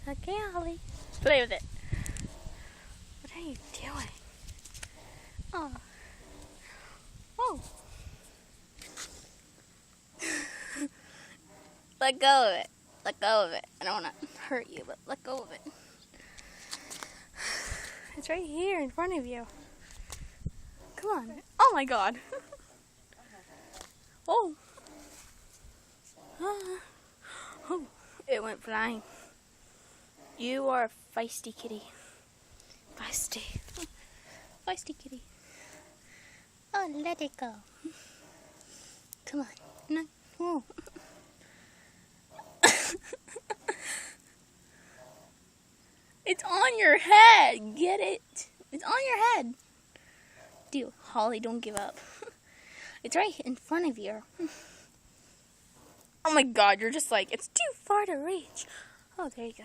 Okay, Holly. Play with it. What are you doing? Oh. Oh. Let go of it. Let go of it. I don't want to hurt you, but let go of it. It's right here in front of you. Come on. Oh my God. Oh. Oh. It went flying. You are a feisty kitty. Feisty. Feisty kitty. Oh, let it go. Come on. No. Oh. It's on your head. Get it? It's on your head. Dude, Holly, don't give up. It's right in front of you. Oh my God, you're just like, it's too far to reach. Oh, there you go.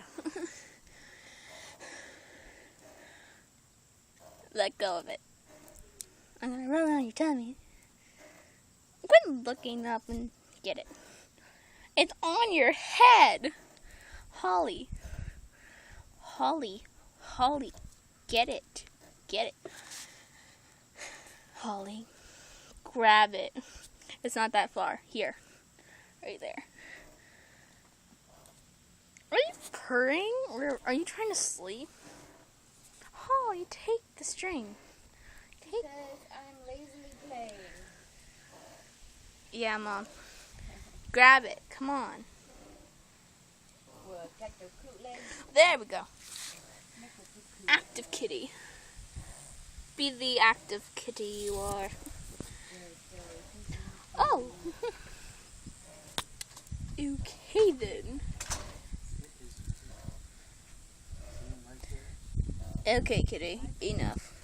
Let go of it. I'm gonna roll on your tummy. Quit looking up and get it. It's on your head. Holly. Holly. Holly. Get it. Get it. Holly. Grab it. It's not that far. Here. Right there. Are you purring? Or are you trying to sleep? Holly, take the string. Because I'm lazily playing. Yeah, Mom. Grab it. Come on. There we go. Active kitty. Be the active kitty you are. Oh. Okay then. Okay, kitty. Enough.